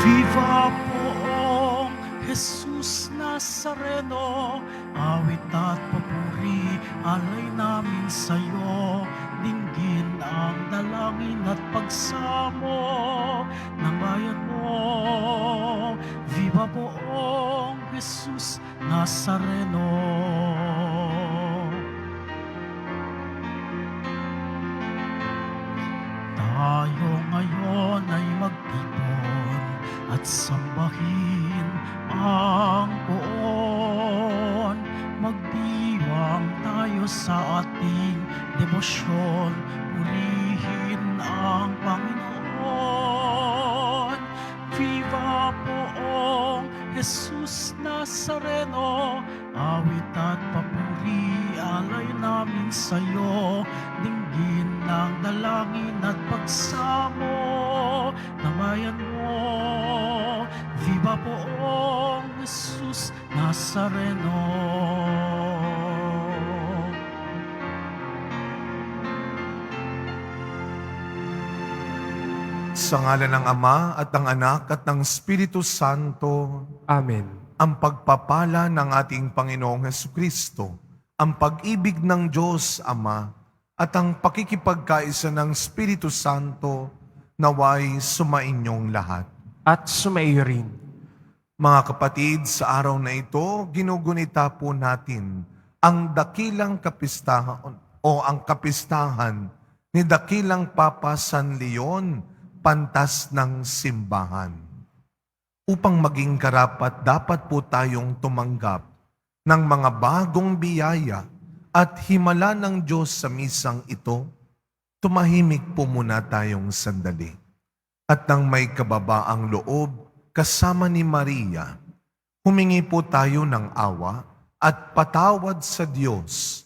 Viva poong Jesus Nazareno, awit at papuri, alay namin sa'yo. Dinggin ang dalangin at pagsamo ng bayan mo. Viva poong Jesus Nazareno. Tayo ngayon ay magtipon at sambahin ang poon. Magdiwang tayo sa ating debosyon, purihin ang Panginoon. Viva poong Jesus Nazareno, awit at papuri, alay namin sa'yo. Dinggin ng dalangin at pagsamo ng bayan mo. Viva poong Jesus Nazareno. Sa ngalan ng Ama at ng Anak at ng Espiritu Santo, Amen. ang pagpapala ng ating Panginoong Hesukristo, ang pag-ibig ng Diyos Ama, at ang pakikipagkaisa ng Espiritu Santo, naway sumainyong lahat. At sumaiyo rin. Mga kapatid, sa araw na ito, ginugunita po natin ang dakilang kapistahan o ang kapistahan ni dakilang Papa San Leon, pantas ng simbahan. Upang maging karapat, dapat po tayong tumanggap ng mga bagong biyaya at himala ng Diyos sa misang ito. Tumahimik po muna tayong sandali. At nang may kababaang loob, kasama ni Maria, humingi po tayo ng awa at patawad sa Diyos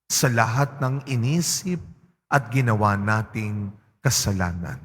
sa lahat ng inisip at ginawa nating kasalanan.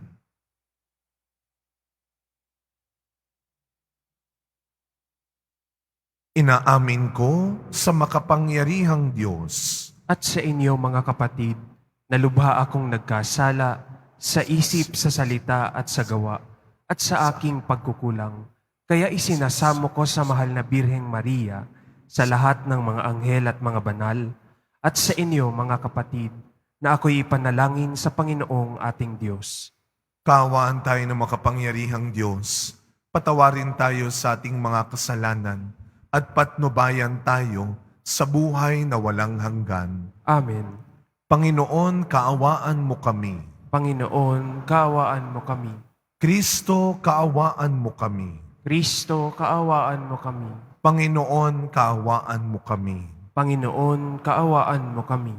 Inaamin ko sa makapangyarihang Diyos At sa inyo mga kapatid, na lubha akong nagkasala sa isip, sa salita at sa gawa, at sa aking pagkukulang. Kaya isinasamo ko sa mahal na Birheng Maria, sa lahat ng mga anghel at mga banal, at sa inyo mga kapatid, na ako'y ipanalangin sa Panginoong ating Diyos. Kaawaan tayo ng makapangyarihang Diyos. Patawarin tayo sa ating mga kasalanan at patnubayan tayo sa buhay na walang hanggan. Amen. Panginoon, kaawaan mo kami. Panginoon, kaawaan mo kami. Kristo, kaawaan mo kami. Kristo, kaawaan mo kami. Panginoon, kaawaan mo kami. Panginoon, kaawaan mo kami.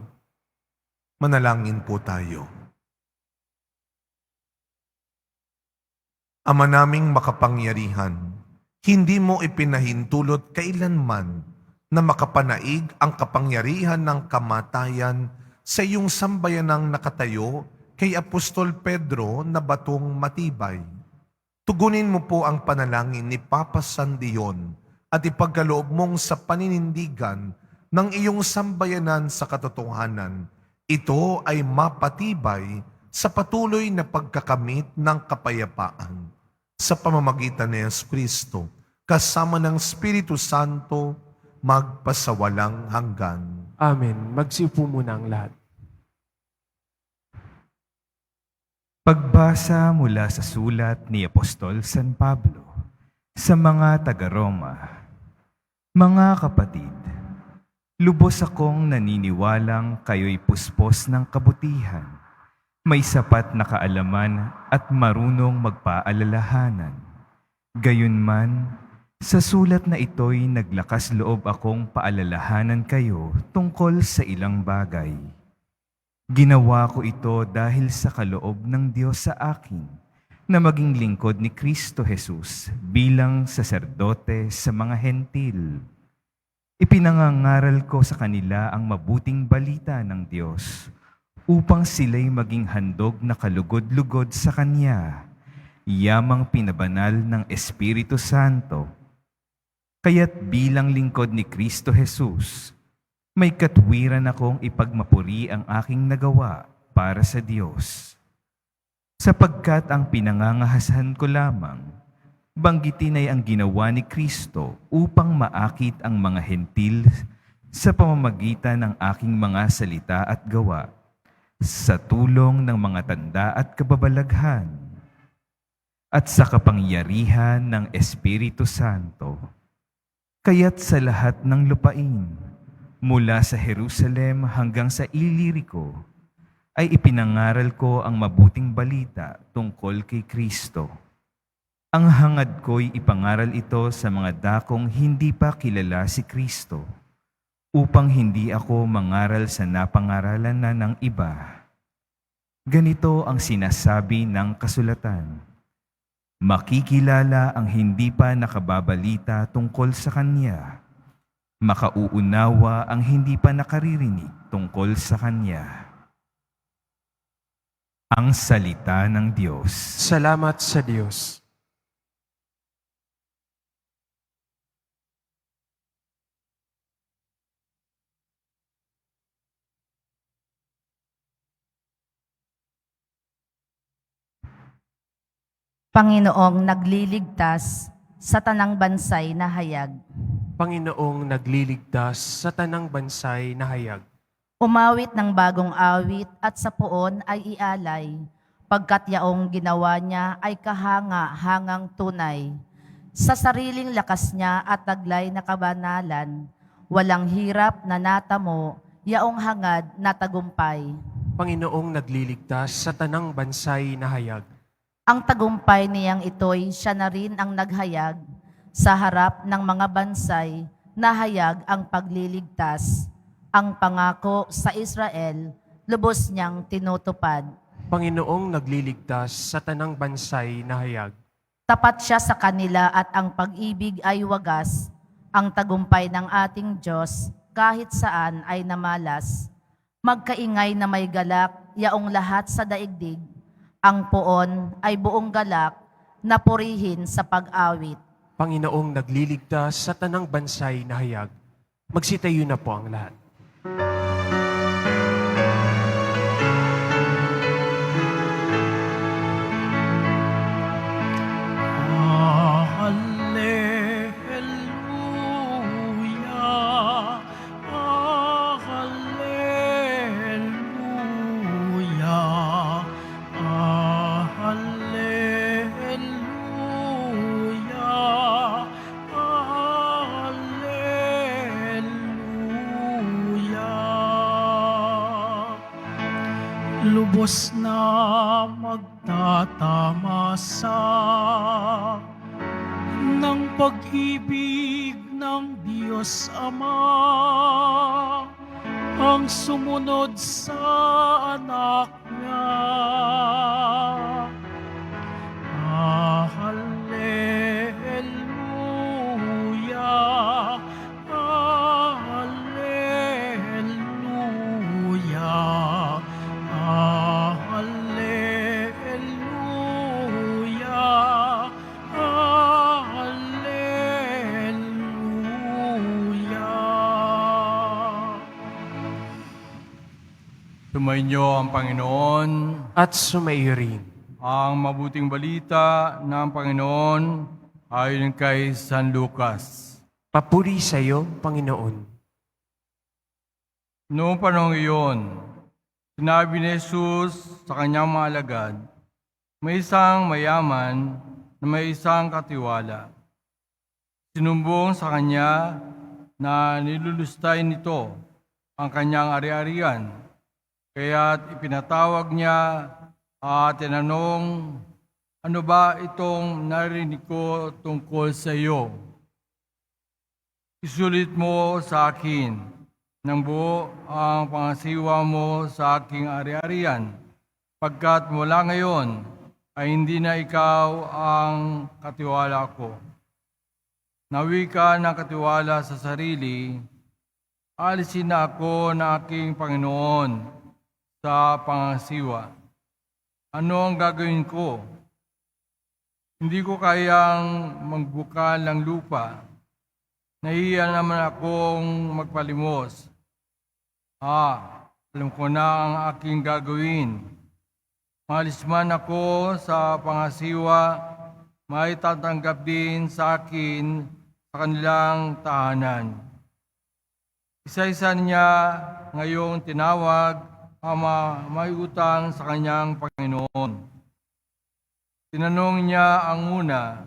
Manalangin po tayo. Ama naming makapangyarihan, hindi mo ipinahintulot kailanman na makapanaig ang kapangyarihan ng kamatayan sa iyong sambayanang nakatayo kay Apostol Pedro na batong matibay. Tugunin mo po ang panalangin ni Papa San Leon at ipagkaloob mong sa paninindigan ng iyong sambayanan sa katotohanan. Ito ay mapatibay sa patuloy na pagkakamit ng kapayapaan sa pamamagitan ni Jesucristo, kasama ng Espiritu Santo, magpasawalang hanggan. Amen. Magsiupo muna ang lahat. Pagbasa mula sa sulat ni Apostol San Pablo sa mga taga-Roma. Mga kapatid, lubos akong naniniwalang kayo'y puspos ng kabutihan, may sapat na kaalaman at marunong magpaalalahanan. Gayunman, sa sulat na ito'y naglakas loob akong paalalahanan kayo tungkol sa ilang bagay. Ginawa ko ito dahil sa kaloob ng Diyos sa akin na maging lingkod ni Kristo Jesus bilang saserdote sa mga hentil. Ipinangangaral ko sa kanila ang mabuting balita ng Diyos upang sila'y maging handog na kalugod-lugod sa Kanya, yamang pinabanal ng Espiritu Santo. Kaya't bilang lingkod ni Kristo Jesus, may katwiran akong ipagmapuri ang aking nagawa para sa Diyos. Sapagkat ang pinangangahasan ko lamang, Banggitin ay ang ginawa ni Kristo upang maakit ang mga hentil sa pamamagitan ng aking mga salita at gawa, sa tulong ng mga tanda at kababalaghan, at sa kapangyarihan ng Espiritu Santo. Kaya't sa lahat ng lupain, mula sa Jerusalem hanggang sa Ilirico, ay ipinangaral ko ang mabuting balita tungkol kay Kristo. Ang hangad ko'y ipangaral ito sa mga dakong hindi pa kilala si Kristo, upang hindi ako mangaral sa napangaralan na ng iba. Ganito ang sinasabi ng kasulatan: makikilala ang hindi pa nakababalita tungkol sa Kanya, makauunawa ang hindi pa nakaririnig tungkol sa Kanya. Ang salita ng Diyos. Salamat sa Diyos. Panginoong nagliligtas sa tanang bansay na hayag. Panginoong nagliligtas sa tanang bansay na hayag. Umawit ng bagong awit at sa poon ay ialay, pagkat yaong ginawa niya ay kahanga-hangang tunay. Sa sariling lakas niya at taglay na kabanalan, walang hirap na natamo, yaong hangad na tagumpay. Panginoong nagliligtas sa tanang bansay na hayag. Ang tagumpay niyang ito'y siya na rin ang naghayag sa harap ng mga bansay na hayag ang pagliligtas. Ang pangako sa Israel, lubos niyang tinutupad. Panginoong nagliligtas sa tanang bansay na hayag. Tapat siya sa kanila at ang pag-ibig ay wagas. Ang tagumpay ng ating Diyos kahit saan ay namalas. Magkaingay na may galak, yaong lahat sa daigdig. Ang poon ay buong galak na purihin sa pag-awit. Panginoong nagliligtas sa tanang bansay na hayag. Magsitayo na po ang lahat. Hallelujah, hallelujah, hallelujah, hallelujah. Lubos na magtatamasa ng pag-ibig ng Diyos Ama, ang sumunod sa anak niya. Hallelujah, hallelujah, hallelujah, hallelujah. Sumainyo ang Panginoon, At sumaiyo rin. ang mabuting balita ng Panginoon ayon kay San Lucas. Papuri sa iyo, Panginoon. Noong panahon iyon, sinabi ni Jesus sa kanyang mga alagad, may isang mayaman na may isang katiwala. Sinumbong sa kanya na nilulustay nito ang kanyang ari-arian. Kaya't ipinatawag niya at tinanong, ano ba itong narinig ko tungkol sa iyo? Isulit mo sa akin ng buo ang pangasiwa mo sa aking ari-arian, pagkat mula ngayon ay hindi na ikaw ang katiwala ko. Nawi ka ng katiwala sa sarili, alisin na ako ng aking Panginoon sa pangasiwa. Ano ang gagawin ko? Hindi ko kayang magbukal ng lupa. Nahiya naman akong magpalimos. Alam ko na ang aking gagawin. Malis man ako sa pangasiwa, may tatanggap din sa akin sa kanilang tahanan. Isa-isa niya ngayong tinawag ang may utang sa kanyang Panginoon. Tinanong niya ang una,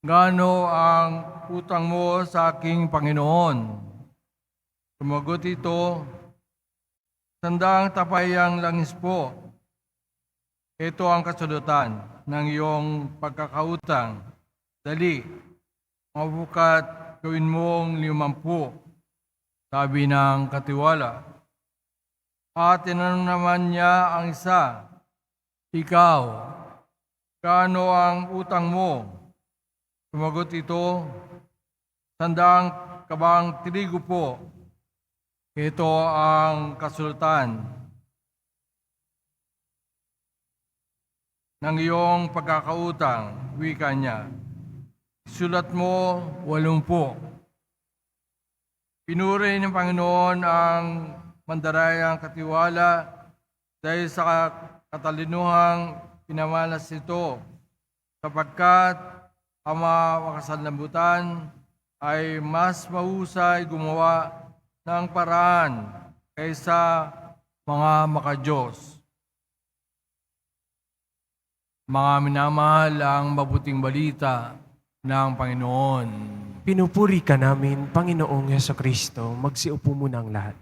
"Gaano ang utang mo sa aking Panginoon?" Sumagot ito, "100 tapayang langis po." Ito ang kasalutan ng iyong pagkakautang. Dali, mabukat gawin mong 50, sabi ng katiwala. At tinanong naman niya ang isa, "Ikaw, gaano ang utang mo?" Sumagot ito, 100 kabang trigo po. Ito ang kasultan ng iyong pagkakautang, wika niya. Sulat mo 80. Pinuri ng Panginoon ang mandarayang katiwala dahil sa katalinuhang pinamalas ito, sapagkat ang mga makasalambutan ay mas mahusay gumawa ng paraan kaysa mga makadiyos. Mga minamahal, ang mabuting balita ng Panginoon. Pinupuri ka namin, Panginoong Hesukristo. Magsiupo muna ang lahat.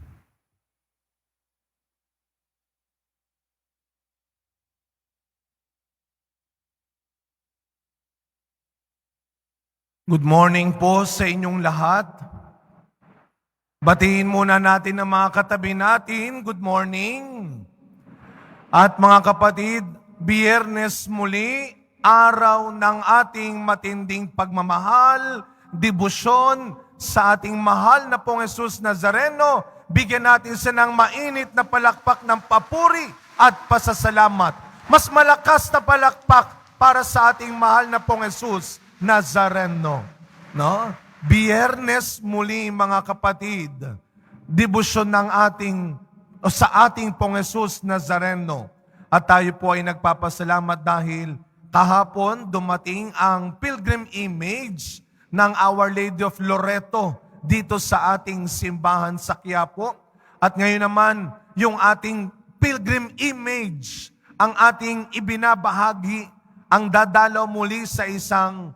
Good morning po sa inyong lahat. Batiin muna natin ang mga katabi natin. Good morning. At mga kapatid, Biyernes muli, araw ng ating matinding pagmamahal, debosyon sa ating mahal na pong Jesus Nazareno. Bigyan natin siya ng mainit na palakpak ng papuri at pasasalamat. Mas malakas na palakpak para sa ating mahal na pong Jesus Nazareno. No? Biyernes muli, mga kapatid, debosyon ng sa ating pong Jesus Nazareno. At tayo po ay nagpapasalamat dahil kahapon dumating ang pilgrim image ng Our Lady of Loreto dito sa ating simbahan sa Quiapo. At ngayon naman, yung ating pilgrim image, ang ating ibinabahagi, ang dadalaw muli sa isang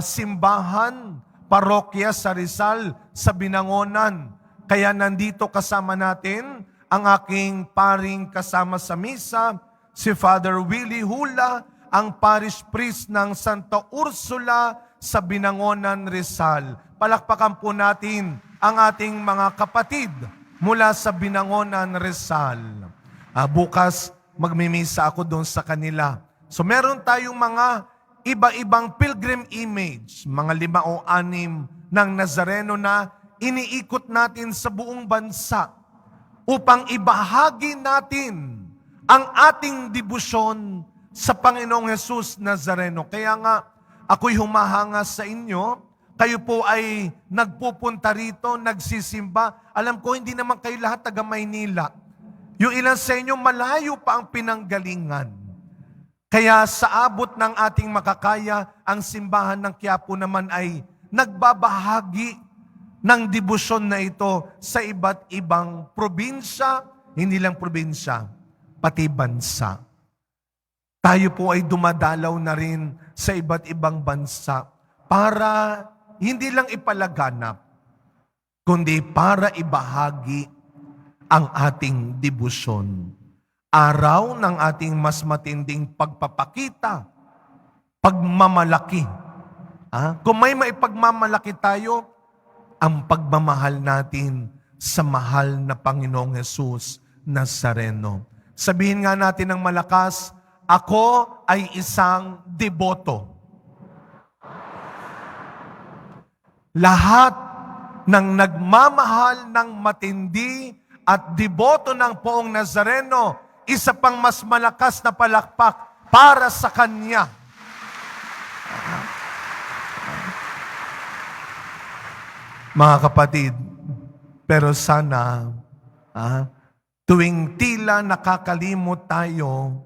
simbahan, parokya sa Rizal, sa Binangonan. Kaya nandito kasama natin ang aking paring kasama sa misa, si Father Willie Hula, ang parish priest ng Santa Ursula sa Binangonan, Rizal. Palakpakan po natin ang ating mga kapatid mula sa Binangonan, Rizal. Bukas, magmimisa ako doon sa kanila. So meron tayong mga iba-ibang pilgrim image, mga 5 o 6 ng Nazareno na iniikot natin sa buong bansa upang ibahagi natin ang ating debosyon sa Panginoong Jesus Nazareno. Kaya nga, ako'y humahanga sa inyo. Kayo po ay nagpupunta rito, nagsisimba. Alam ko, hindi naman kayo lahat taga Maynila. Yung ilan sa inyo, malayo pa ang pinanggalingan. Kaya sa abot ng ating makakaya, ang simbahan ng Quiapo naman ay nagbabahagi ng debosyon na ito sa iba't ibang probinsya, hindi lang probinsya, pati bansa. Tayo po ay dumadalaw na rin sa iba't ibang bansa para hindi lang ipalaganap, kundi para ibahagi ang ating debosyon. Araw ng ating mas matinding pagpapakita, pagmamalaki. Kung may maipagmamalaki tayo, ang pagmamahal natin sa mahal na Panginoong Jesus Nazareno. Sabihin nga natin ng malakas, ako ay isang deboto. Lahat ng nagmamahal ng matindi at deboto ng Poong Nazareno, isa pang mas malakas na palakpak para sa Kanya. Mga kapatid, pero sana tuwing tila nakakalimot tayo,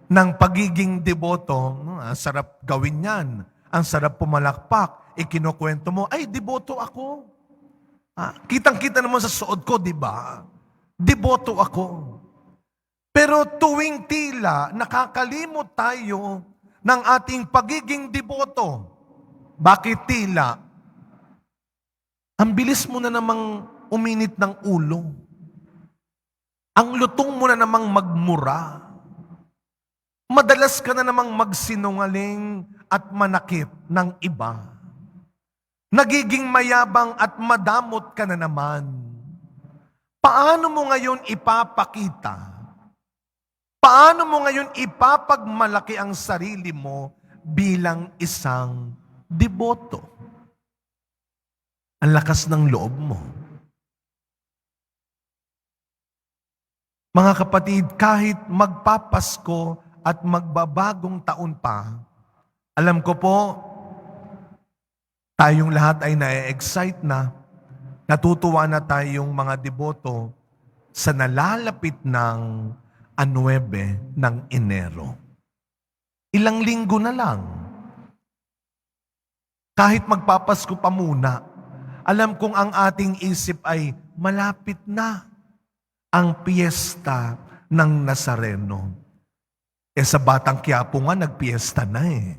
ng pagiging deboto. Ang sarap gawin yan. Ang sarap pumalakpak. Ikinukwento mo, ay, deboto ako. Kitang-kita naman sa suot ko, di ba? Deboto ako. Pero tuwing tila, nakakalimot tayo ng ating pagiging deboto. Bakit tila? Ang bilis mo na namang uminit ng ulo. Ang lutong mo na namang magmura. Madalas ka na namang magsinungaling at manakit ng iba. Nagiging mayabang at madamot ka na naman. Paano mo ngayon ipapakita? Paano mo ngayon ipapagmalaki ang sarili mo bilang isang deboto? Ang lakas ng loob mo. Mga kapatid, kahit magpapasko at magbabagong taon pa, alam ko po, tayong lahat ay na-excite na, natutuwa na tayong mga deboto sa nalalapit ng 9 ng Enero. Ilang linggo na lang. Kahit magpapasko pa muna, alam kong ang ating isip ay malapit na ang piyesta ng Nazareno. Sa Batang Quiapo nga, nagpiesta na eh.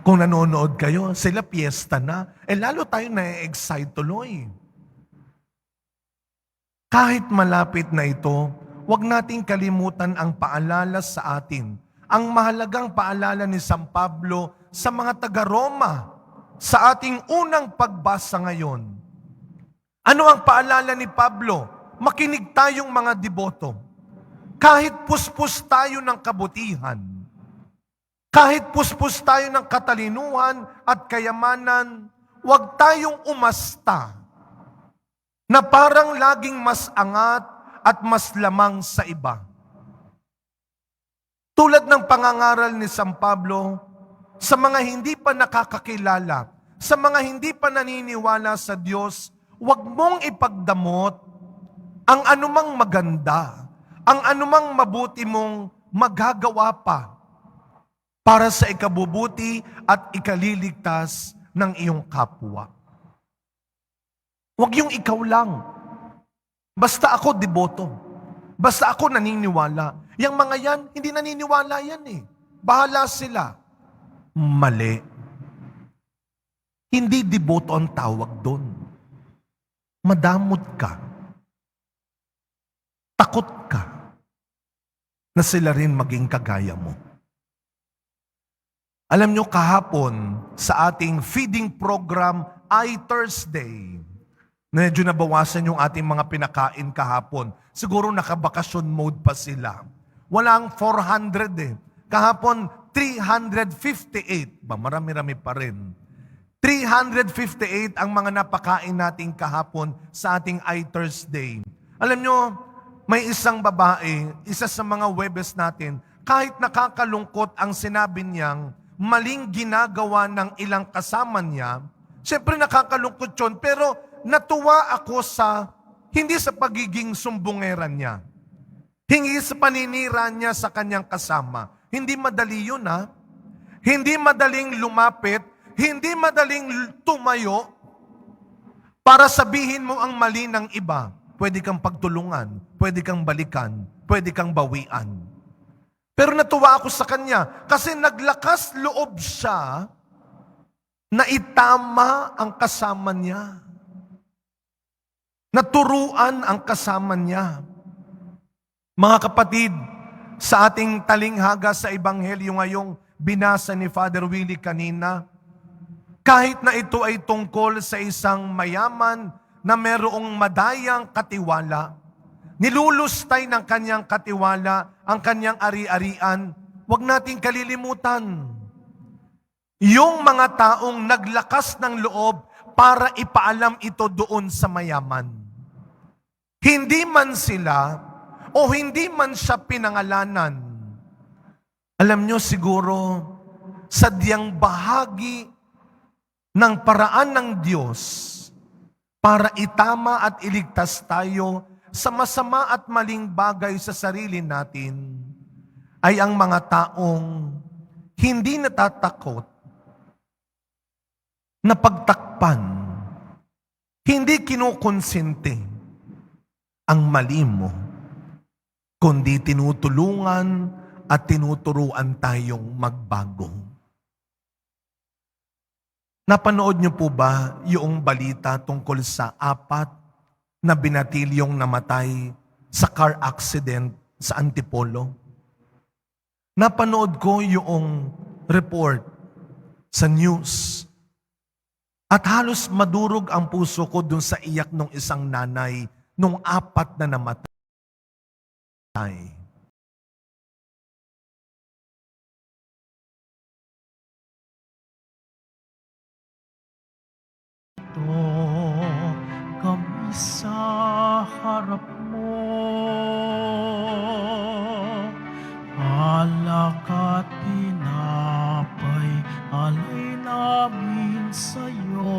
Kung nanonood kayo, sila piyesta na. Lalo tayo na-excite tuloy. Kahit malapit na ito, huwag nating kalimutan ang paalala sa atin. Ang mahalagang paalala ni San Pablo sa mga taga-Roma sa ating unang pagbasa ngayon. Ano ang paalala ni Pablo? Makinig tayong mga deboto. Kahit puspos tayo ng kabutihan, kahit puspos tayo ng katalinuhan at kayamanan, huwag tayong umasta na parang laging mas angat at mas lamang sa iba. Tulad ng pangangaral ni San Pablo, sa mga hindi pa nakakakilala, sa mga hindi pa naniniwala sa Diyos, huwag mong ipagdamot ang anumang maganda, ang anumang mabuti mong magagawa pa para sa ikabubuti at ikaliligtas ng iyong kapwa. Huwag yung ikaw lang. Basta ako deboto. Basta ako naniniwala. Yang mga yan, hindi naniniwala yan eh. Bahala sila. Mali. Hindi deboto ang tawag doon. Madamot ka. Takot ka na sila rin maging kagaya mo. Alam nyo, kahapon sa ating feeding program ay Thursday. Medyo nabawasan yung ating mga pinakain kahapon. Siguro nakabakasyon mode pa sila. Walang 400 eh. Kahapon, 358. Marami-rami pa rin. 358 ang mga napakain natin kahapon sa ating I-Thursday. Alam nyo, may isang babae, isa sa mga Webes natin, kahit nakakalungkot ang sinabi niyang maling ginagawa ng ilang kasama niya, siyempre nakakalungkot yun, pero natuwa ako sa, hindi sa pagiging sumbungeran niya. Hindi sa paninira niya sa kanyang kasama. Hindi madali yun ha. Hindi madaling lumapit, hindi madaling tumayo para sabihin mo ang mali ng iba. Pwede kang pagtulungan, pwede kang balikan, pwede kang bawian. Pero natuwa ako sa kanya kasi naglakas loob siya na itama ang kasama niya. Naturuan ang kasama niya. Mga kapatid, sa ating talinghaga sa Ebanghelyo ngayong binasa ni Father Willie kanina, kahit na ito ay tungkol sa isang mayaman na merong madayang katiwala, nilulustay ng kanyang katiwala ang kanyang ari-arian, huwag nating kalilimutan. Yung mga taong naglakas ng loob para ipaalam ito doon sa mayaman. Hindi man sila o hindi man siya pinangalanan. Alam nyo siguro, sadyang bahagi ng paraan ng Diyos para itama at iligtas tayo sa masama at maling bagay sa sarili natin ay ang mga taong hindi natatakot na pagtakpan, hindi kinukonsente ang mali mo, kundi tinutulungan at tinuturuan tayong magbago. Napanood niyo po ba yung balita tungkol sa 4 na binatilyong namatay sa car accident sa Antipolo? Napanood ko yung report sa news at halos madurog ang puso ko dun sa iyak ng isang nanay nung 4 na namatay. Ito kami sa harap mo. Alak at tinapay, alay namin sa'yo.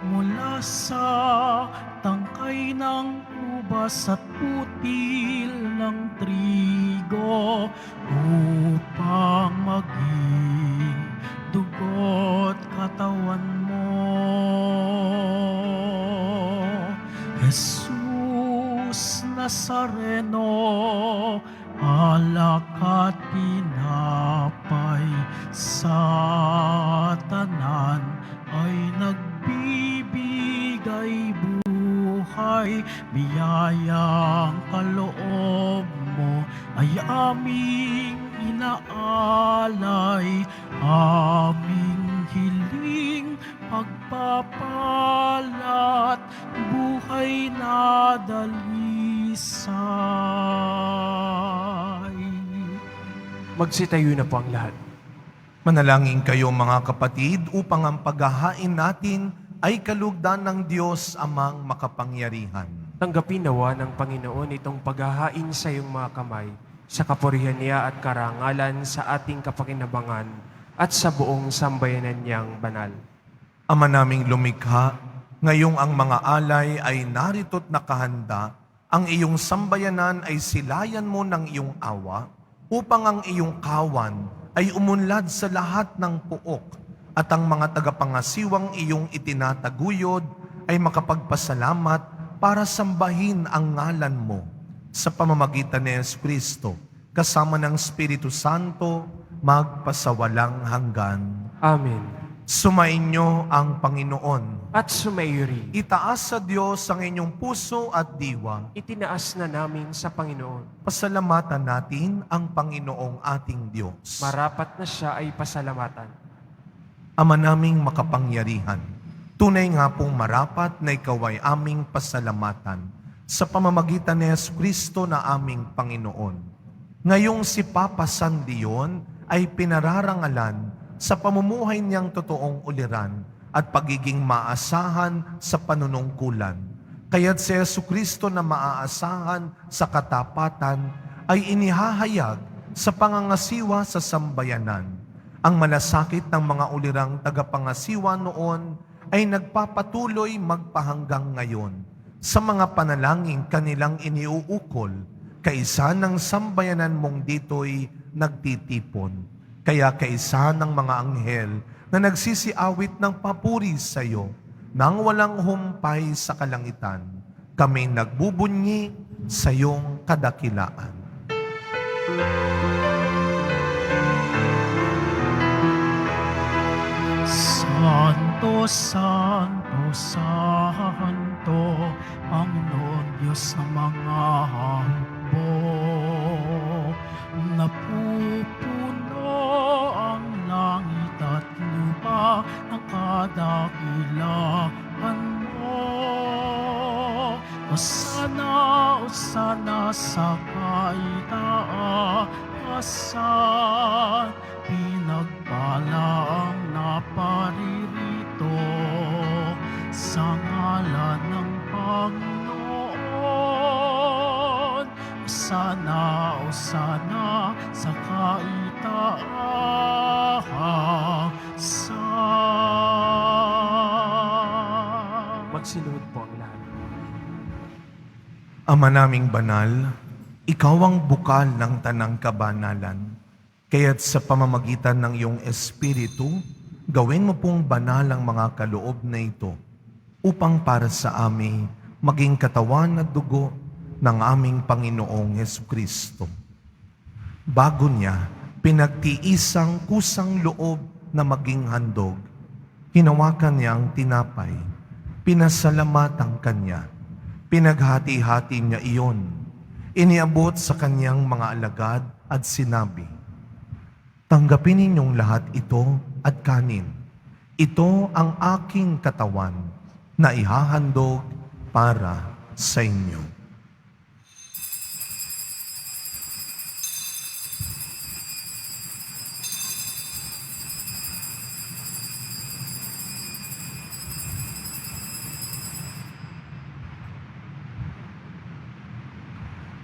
Mula sa tangkay ng ubas at putil ng trigo, upang maging dugo't katawan mo. Jesus Nazareno, alak at tinapay sa tanan ay nagbibigay buhay. Biyayang kaloob mo ay aming inaalay, aming hiling pagpapalat, buhay na dalisay. Magsitayo na po ang lahat. Manalangin kayo mga kapatid upang ang paghahain natin ay kalugdan ng Diyos amang makapangyarihan. Tanggapin nawa ng Panginoon itong paghahain sa iyong mga kamay, sa kapurihan niya at karangalan sa ating kapakinabangan at sa buong sambayanan niyang banal. Ama naming lumikha, ngayong ang mga alay ay narito't nakahanda, ang iyong sambayanan ay silayan mo ng iyong awa, upang ang iyong kawan ay umunlad sa lahat ng puok at ang mga tagapangasiwang iyong itinataguyod ay makapagpasalamat para sambahin ang ngalan mo sa pamamagitan ni Jesucristo, kasama ng Espiritu Santo, magpasawalang hanggan. Amen. Sumainyo ang Panginoon. At sumayuri, Itaas sa Diyos ang inyong puso at diwa. itinaas na namin sa Panginoon. Pasalamatan natin ang Panginoong ating Diyos. Marapat na siya ay pasalamatan. Ama naming makapangyarihan, tunay nga pong marapat na ikaw ay aming pasalamatan sa pamamagitan ni Jesucristo na aming Panginoon. Ngayong si Papa San Leon ay pinararangalan sa pamumuhay niyang totoong uliran at pagiging maasahan sa panunungkulan. Kaya't si Jesucristo na maaasahan sa katapatan ay inihahayag sa pangangasiwa sa sambayanan. Ang malasakit ng mga ulirang tagapangasiwa noon ay nagpapatuloy magpahanggang ngayon sa mga panalangin kanilang iniuukol, kaisa ng sambayanan mong dito'y nagtitipon. Kaya kaisa ng mga anghel na nagsisiawit ng papuri sa iyo, nang walang humpay sa kalangitan, kami nagbubunyi sa iyong kadakilaan. Santo, Santo, Santo, Panginoon Diyos ng mga hukbo. Napupuno ang langit at lupa ng kadakilaan mo. Osana, Osana sa kaitaasan, pinagpala ang naparirito sa ngalan ng Panginoon. Osana, Osana sa kaitaasan. Magsinuod po ang lahat. Ama naming banal, Ikaw ang bukal ng tanang kabanalan. Kaya't sa pamamagitan ng iyong Espiritu, gawin mo pong banal ang mga kaloob na ito upang para sa amin maging katawan at dugo ng aming Panginoong Hesukristo. Bago niya, pinagtiisang kusang loob na maging handog. Hinawakan niya ang tinapay, pinasalamatan kanya, pinaghati-hati niya iyon, iniabot sa kanyang mga alagad at sinabi, "Tanggapin ninyong lahat ito at kanin. Ito ang aking katawan na ihahandog para sa inyo."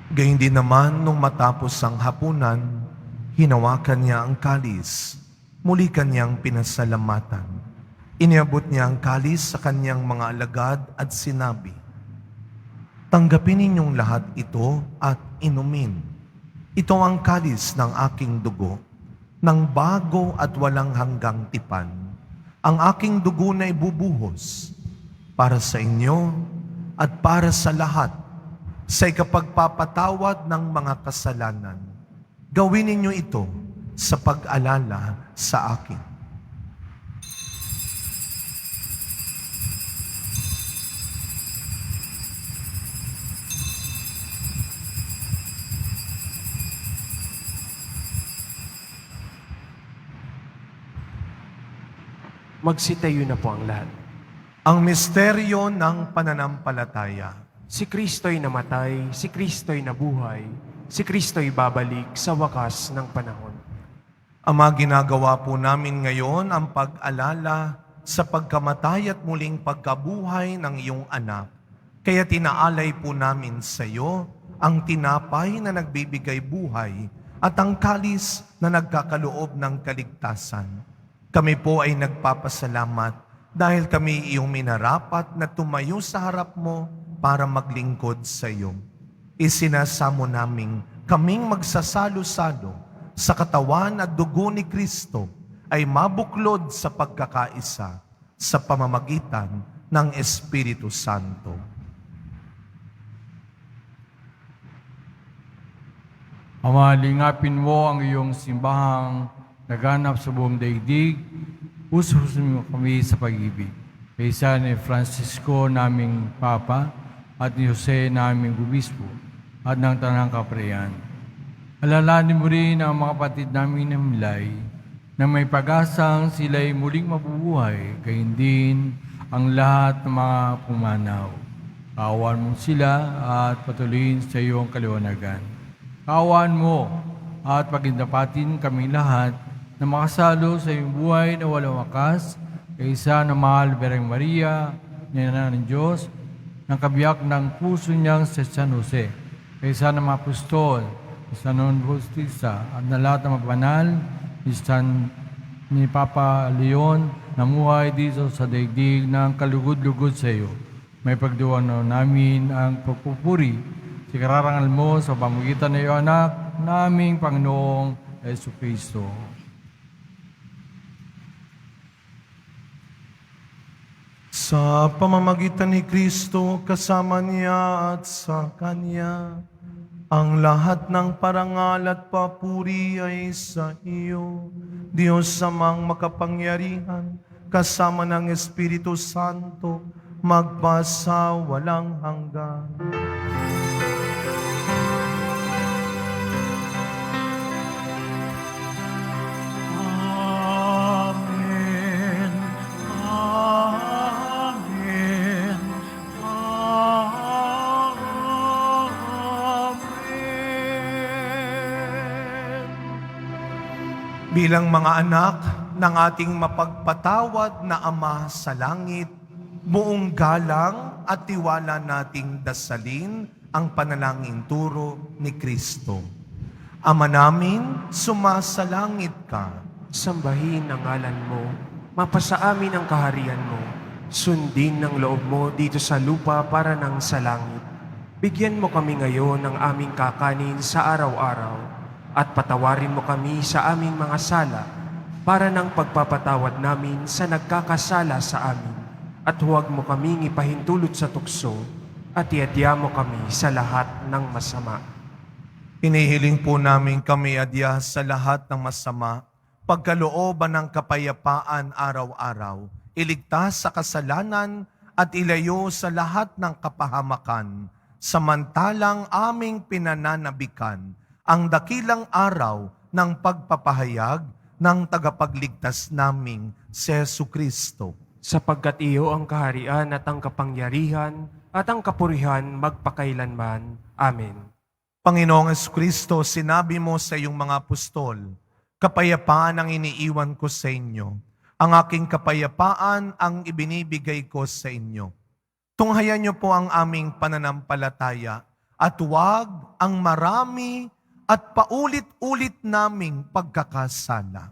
Gayun din naman nung matapos ang hapunan, hinawakan niya ang kalis, muli kanyang pinasalamatan. Iniabot niya ang kalis sa kanyang mga alagad at sinabi, "Tanggapin ninyong lahat ito at inumin. Ito ang kalis ng aking dugo, ng bago at walang hanggang tipan. Ang aking dugo na ibubuhos para sa inyo at para sa lahat sa ikapagpapatawad ng mga kasalanan. Gawin ninyo ito sa pag-alala sa akin." Magsitayo na po ang lahat. Ang misteryo ng pananampalataya. Si Kristo'y namatay, si Kristo'y nabuhay, si Kristo'y babalik sa wakas ng panahon. Ama, ginagawa po namin ngayon ang pag-alala sa pagkamatay at muling pagkabuhay ng iyong anak. Kaya tinaalay po namin sa iyo ang tinapay na nagbibigay buhay at ang kalis na nagkakaloob ng kaligtasan. Kami po ay nagpapasalamat dahil kami iyong minarapat na tumayo sa harap mo para maglingkod sa iyo. Isinasamo namin kaming magsasalo-salo sa katawan at dugo ni Kristo ay mabuklod sa pagkakaisa sa pamamagitan ng Espiritu Santo. Ama, lingapin mo ang iyong simbahang naganap sa buong daigdig. Puso-puso mo kami sa pag-ibig. Kaysa ni Francisco naming Papa at ni Jose naming Gubispo at ng Tanang Kaprayan. Alalahanin mo rin ang mga kapatid namin na milay na may pag-asang sila'y muling mabubuhay, gayon din ang lahat ng mga pumanaw. Kaawaan mo sila at patuloyin sa iyong kaliwanagan. Kaawaan mo at pagindapatin kami lahat na makasalo sa iyong buhay na walang wakas, kaysa na mahal Bereng Maria, Nina ng Diyos, ng kabiyak ng puso niyang si San Jose, kaysa ng mga apostol, ni San Bautista, at na lahat ng mabanal, ni Papa Leon, namuhay dito sa daigdig ng kalugod-lugod sa iyo. May pagdiwang namin ang pagpupuri, si kararangal mo sa pamagitan ng iyong anak, naming Panginoong Jesucristo. Sa pamamagitan ni Kristo, kasama niya at sa Kanya, ang lahat ng parangal at papuri ay sa iyo, Diyos Amang makapangyarihan, kasama ng Espiritu Santo, magpasa walang hanggan. Amen. Amen. Amen. Bilang mga anak ng ating mapagpatawad na Ama sa langit, buong galang at tiwala nating dasalin ang panalangin turo ni Kristo. Ama namin, sumasalangit ka. Sambahin ang ngalan mo, mapasa amin ang kaharian mo, sundin ang loob mo dito sa lupa para nang sa langit. Bigyan mo kami ngayon ng aming kakanin sa araw-araw at patawarin mo kami sa aming mga sala para ng pagpapatawad namin sa nagkakasala sa amin. At huwag mo kaming ipahintulot sa tukso at iadya mo kami sa lahat ng masama. Hinihiling po namin kami adya sa lahat ng masama, pagkalooban ng kapayapaan araw-araw, iligtas sa kasalanan at ilayo sa lahat ng kapahamakan, samantalang aming pinananabikan ang dakilang araw ng pagpapahayag ng tagapagligtas naming si Jesucristo. Sapagkat iyo ang kaharian at ang kapangyarihan at ang kapurihan magpakailanman. Amen. Panginoong Jesucristo, sinabi mo sa iyong mga apostol, kapayapaan ang iniiwan ko sa inyo. Ang aking kapayapaan ang ibinibigay ko sa inyo. Tunghayan niyo po ang aming pananampalataya at huwag ang marami at paulit-ulit naming pagkakasala.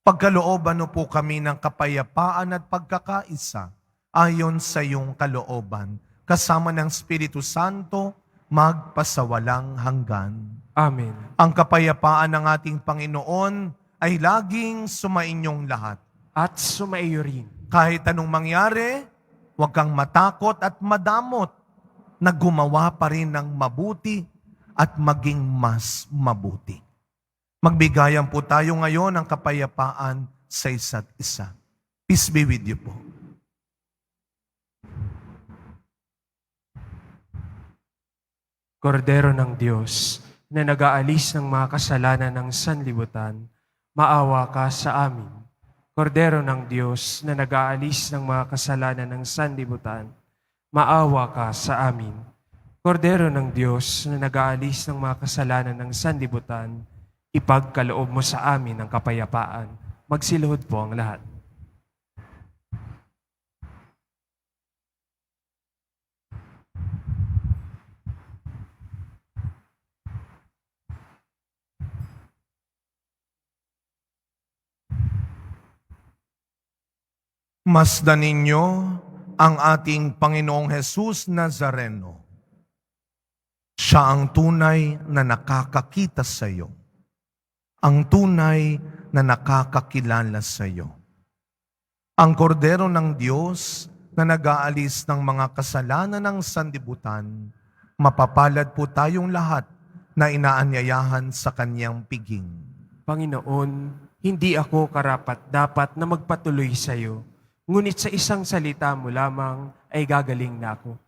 Pagkalooban niyo po kami ng kapayapaan at pagkakaisa ayon sa iyong kalooban, kasama ng Espiritu Santo, magpasawalang hanggan. Amen. Ang kapayapaan ng ating Panginoon ay laging sumainyong lahat. At sumaiyo rin. Kahit anong mangyari, huwag kang matakot at madamot na gumawa pa rin ng mabuti at maging mas mabuti. Magbigayan po tayo ngayon ng kapayapaan sa isa't isa. Peace be with you po. Kordero ng Diyos, na nag-aalis ng mga kasalanan ng sanlibutan, maawa ka sa amin. Kordero ng Diyos, na nag-aalis ng mga kasalanan ng sanlibutan, maawa ka sa amin. Kordero ng Diyos, na nag-aalis ng mga kasalanan ng sanlibutan, ipagkaloob mo sa amin ang kapayapaan. Magsiluhod po ang lahat. Masdan ninyo ang ating Panginoong Jesus Nazareno. Siya ang tunay na nakakakita sa iyo. Ang tunay na nakakakilala sa iyo. Ang kordero ng Diyos na nag-aalis ng mga kasalanan ng sanlibutan, mapapalad po tayong lahat na inaanyayahan sa kanyang piging. Panginoon, hindi ako karapat-dapat na magpatuloy sa iyo, ngunit sa isang salita mo lamang ay gagaling na ako.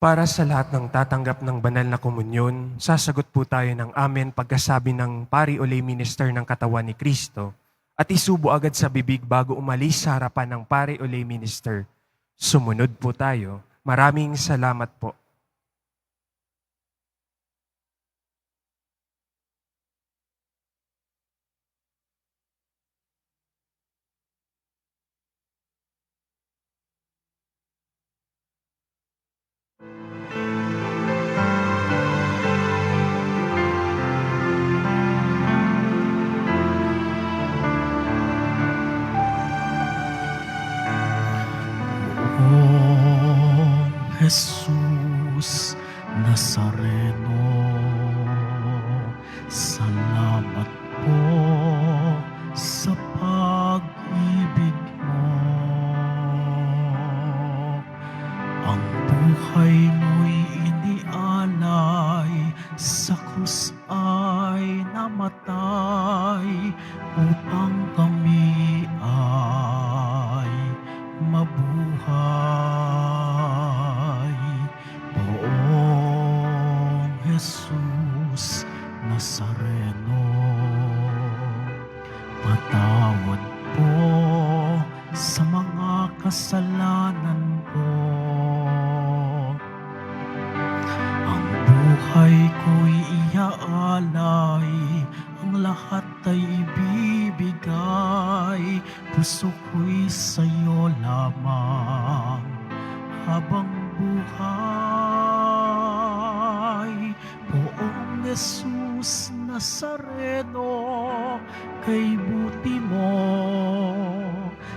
Para sa lahat ng tatanggap ng banal na komunyon, sasagot po tayo ng amen pagkasabi ng pari o lay minister ng katawan ni Kristo at isubo agad sa bibig bago umalis sa harapan ng pari o lay minister. Sumunod po tayo. Maraming salamat po. Poong Jesus Nazareno, salamat po sa pag-ibig mo. Ang buhay mo'y inialay, sa krus ay namatay, upang kami ay mabuhay. Poong Jesus Nazareno, patawad po sa mga kasalanan ko. Ang buhay ko'y iaalay, puso ko'y sa'yo lamang habang buhay. Poong Jesus Nazareno, kay buti mo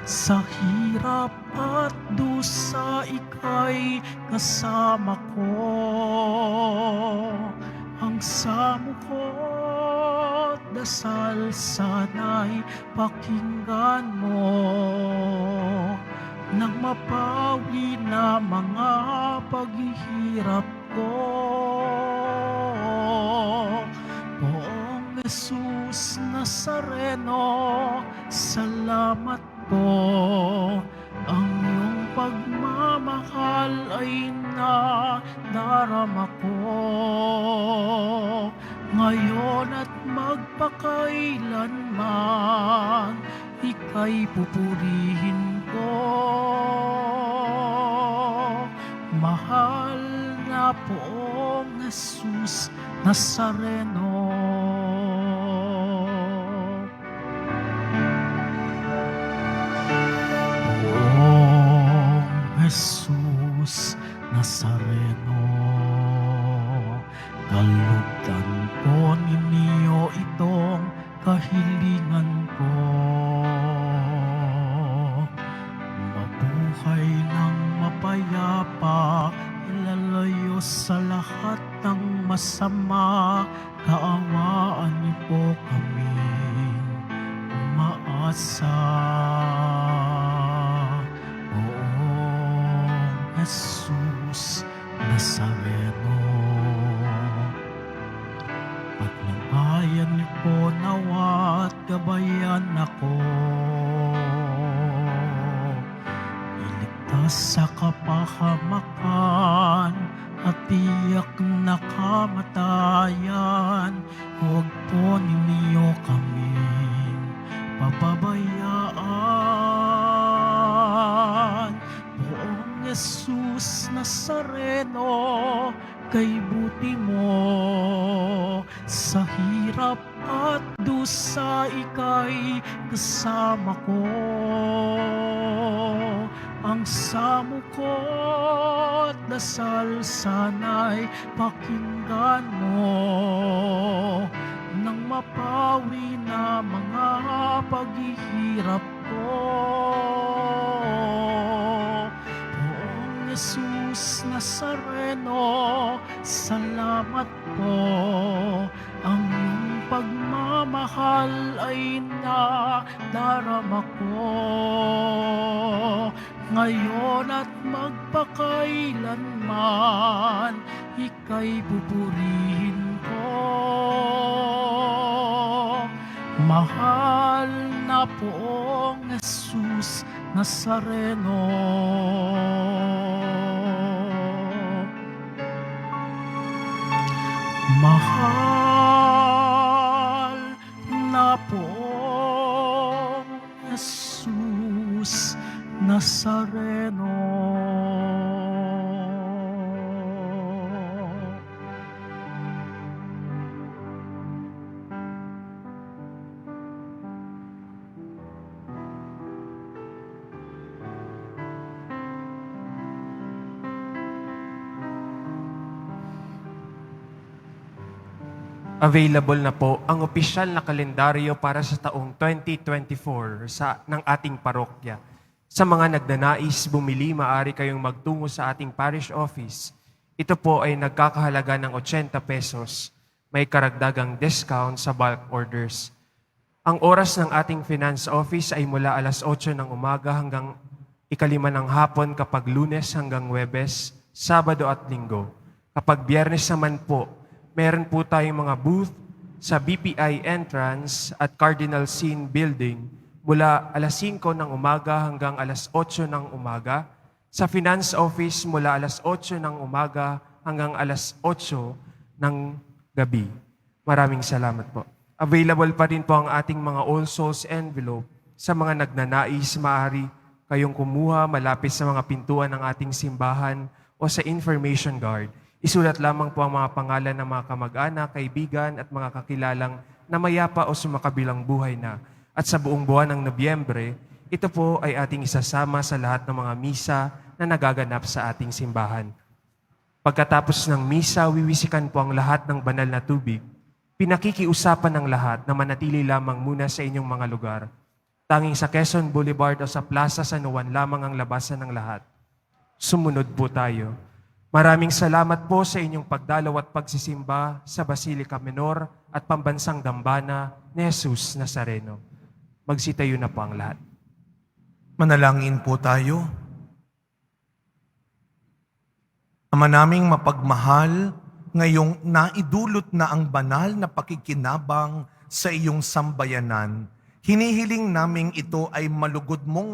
sa hirap at dusa ika'y kasama ko. Ang samo ko't dasal sana'y pakinggan mo, nang mapawi na mga paghihirap ko. Poong Jesus Nazareno, salamat po. Ang iyong pagmamahal ay nadarama ko, ngayon at magpakailanman ika'y pupurihin ko. Mahal na Poong Jesus Nazareno. Poong Jesus Nazareno, kalugdan ko ninyo itong kahilingan ko. Mabuhay ng mapayapa, ilalayo sa lahat ng masama. Kaawaan niyo po kaming umaasa. Poong Jesus Nazareno, patnubayan niyo po nawa at gabayan ako. Iligtas sa kapahamakan at tiyak na kamatayan. Huwag po ninyo kaming pababayaan. Poong Jesus Nazareno, kay buti mo sa hirap at dusa ika'y kasama ko. Ang samo ko't dasal sana'y pakinggan mo, nang mapawi na mga paghihirap ko. Poong Jesus Nazareno, salamat po. Ang iyong pagmamahal ay nadarama ko, ngayon at magpakailanman ika'y pupurihin ko. Mahal na Poong Jesus Nazareno, mahal na Poong Jesus Nazareno. Available na po ang opisyal na kalendaryo para sa taong 2024 ng ating parokya. Sa mga nagnanais bumili, maaari kayong magtungo sa ating parish office. Ito po ay nagkakahalaga ng 80 pesos. May karagdagang discount sa bulk orders. Ang oras ng ating finance office ay mula alas 8 ng umaga hanggang 5 ng hapon kapag Lunes hanggang Huwebes, Sabado at Linggo. Kapag Biyernes naman po, meron po tayong mga booth sa BPI entrance at Cardinal Sin Building mula alas 5 ng umaga hanggang alas 8 ng umaga. Sa Finance Office mula alas 8 ng umaga hanggang alas 8 ng gabi. Maraming salamat po. Available pa rin po ang ating mga All Souls envelope. Sa mga nagnanais, maaari kayong kumuha malapit sa mga pintuan ng ating simbahan o sa information guard. Isulat lamang po ang mga pangalan ng mga kamag-anak, kaibigan at mga kakilalang na mayapa o sumakabilang buhay na. At sa buong buwan ng Nobyembre, Ito po ay ating isasama sa lahat ng mga misa na nagaganap sa ating simbahan. Pagkatapos ng misa, wiwisikan po ang lahat ng banal na tubig. Pinakikiusapan ng lahat na manatili lamang muna sa inyong mga lugar. Tanging sa Quezon Boulevard o sa Plaza San Juan lamang ang labasan ng lahat. Sumunod po tayo. Maraming salamat po sa inyong pagdalaw at pagsisimba sa Basilica Menor at Pambansang Dambana ni Jesus Nazareno. Magsitayo na po ang lahat. Manalangin po tayo. Ama naming mapagmahal, ngayong naidulot na ang banal na pakikinabang sa iyong sambayanan, hinihiling naming ito ay malugod mong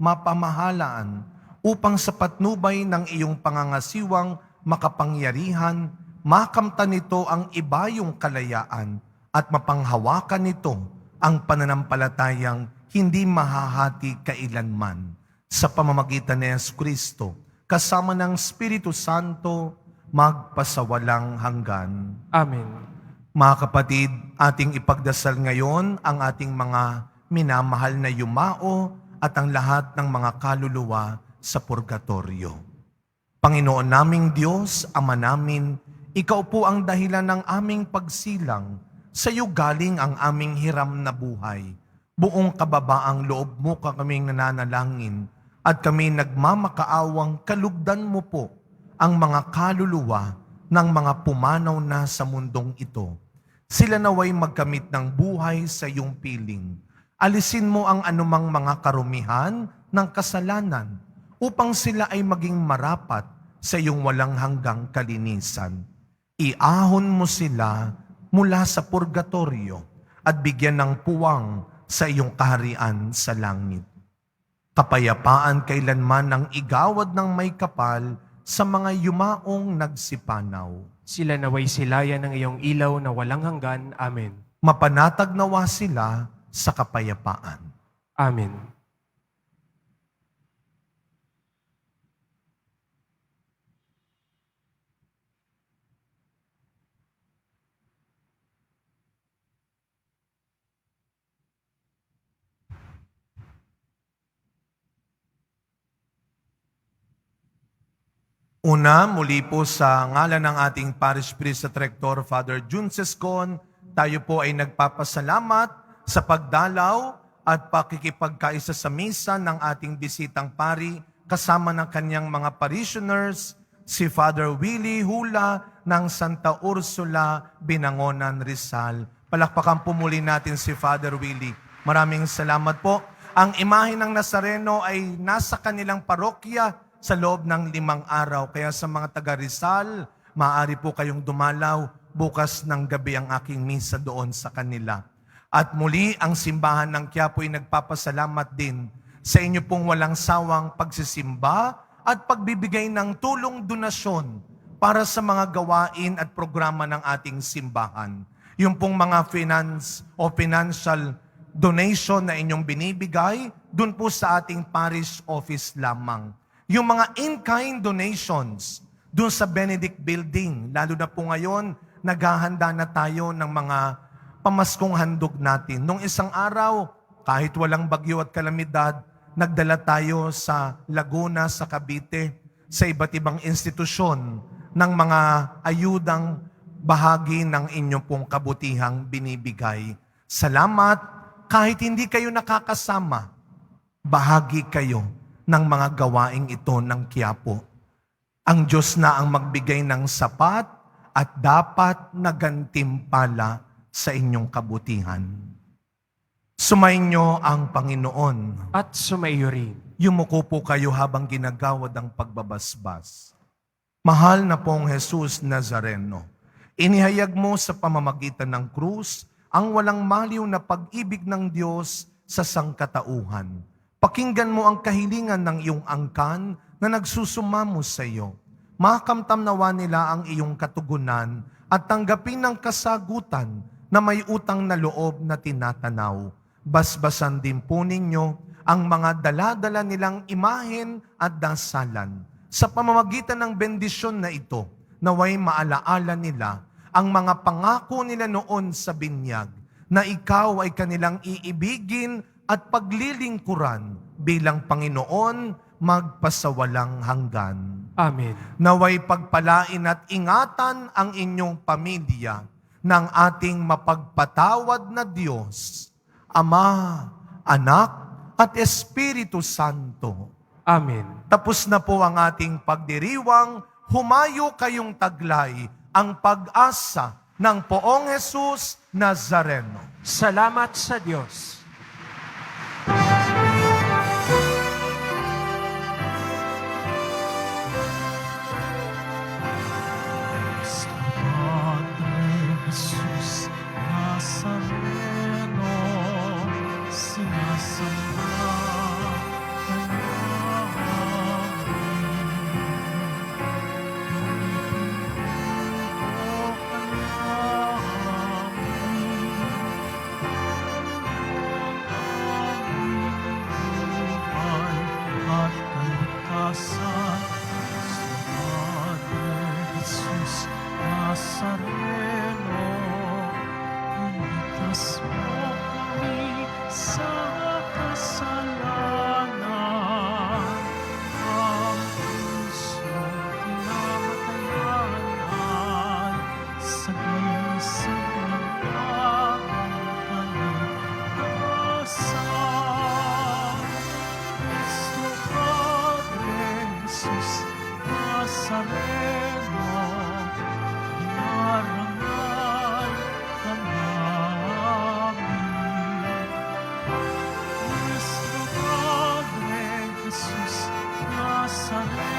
mapamahalaan upang sa patnubay ng iyong pangangasiwang makapangyarihan, makamtan nito ang ibayong kalayaan at mapanghawakan nito ang pananampalatayang hindi mahahati kailanman. Sa pamamagitan ni Jesucristo, kasama ng Espiritu Santo, magpasawalang hanggan. Amen. Mga kapatid, ating ipagdasal ngayon ang ating mga minamahal na yumao at ang lahat ng mga kaluluwa sa purgatorio. Panginoon naming Diyos, Ama namin, Ikaw po ang dahilan ng aming pagsilang. Sa iyo galing ang aming hiram na buhay. Buong kababaang loob mo kaming nananalangin at kami nagmamakaawang kalugdan mo po ang mga kaluluwa ng mga pumanaw na sa mundong ito. Sila naway magkamit ng buhay sa iyong piling. Alisin mo ang anumang mga karumihan ng kasalanan upang sila ay maging marapat sa iyong walang hanggang kalinisan. Iahon mo sila mula sa purgatorio at bigyan ng puwang sa iyong kaharian sa langit. Kapayapaan kailanman ang igawad ng may kapal sa mga yumaong nagsipanaw. Sila naway silayan ng iyong ilaw na walang hanggan. Amen. Mapanatag nawa sila sa kapayapaan. Amen. Una, muli po sa ngalan ng ating Parish Priest at Rector, Father Jun Sescon, tayo po ay nagpapasalamat sa pagdalaw at pakikipagkaisa sa misa ng ating bisitang pari kasama ng kanyang mga parishioners, si Father Willie Hula ng Santa Ursula, Binangonan, Rizal. Palakpakan po muli natin si Father Willie. Maraming salamat po. Ang imahe ng Nazareno ay nasa kanilang parokya sa loob ng 5 araw. Kaya sa mga taga Rizal, maaari po kayong dumalaw. Bukas ng gabi ang aking misa doon sa kanila. At muli, ang simbahan ng Quiapo ay nagpapasalamat din sa inyo pong walang sawang pagsisimba at pagbibigay ng tulong donasyon para sa mga gawain at programa ng ating simbahan. Yung pong mga finance o financial donation na inyong binibigay, dun po sa ating parish office lamang. Yung mga in-kind donations dun sa Benedict Building, lalo na po ngayon, naghahanda na tayo ng mga pamaskong handog natin. Nung isang araw, kahit walang bagyo at kalamidad, nagdala tayo sa Laguna, sa Cavite, sa iba't ibang institusyon ng mga ayudang bahagi ng inyong pong kabutihang binibigay. Salamat, kahit hindi kayo nakakasama, bahagi kayo ng mga gawaing ito ng Quiapo. Ang Diyos na ang magbigay ng sapat at dapat na gantimpala sa inyong kabutihan. Sumainyo ang Panginoon. At sumaiyo rin. Yumuko po kayo habang ginagawad ang pagbabasbas. Mahal na pong Jesus Nazareno, inihayag mo sa pamamagitan ng krus ang walang maliw na pag-ibig ng Diyos sa sangkatauhan. Pakinggan mo ang kahilingan ng iyong angkan na nagsusumamo sa iyo. Makamtam nawa nila ang iyong katugunan at tanggapin ng kasagutan na may utang na loob na tinatanaw. Basbasan din po ninyo ang mga dala-dala nilang imahen at dasalan. Sa pamamagitan ng bendisyon na ito, naway maalaala nila ang mga pangako nila noon sa binyag, na ikaw ay kanilang iibigin at paglilingkuran bilang Panginoon magpasawalang hanggan. Amen. Naway pagpalain at ingatan ang inyong pamilya ng ating mapagpatawad na Diyos, Ama, Anak, at Espiritu Santo. Amen. Tapos na po ang ating pagdiriwang, humayo kayong taglay ang pag-asa ng Poong Jesus Nazareno. Salamat sa Diyos. Padre Jesus Nazareno, sinasamba ka namin. Pinipinuho ka namin. Buhay at kalikasan sa Padre Jesus Nazareno, iligtas mo kami sa kasalanan. Ang pusong tinamatayan ay sagisag ng aming kaligtasan. Cristo Padre Jesus Nazareno, inarangal ka namin. Cristo Padre Jesus Nazareno,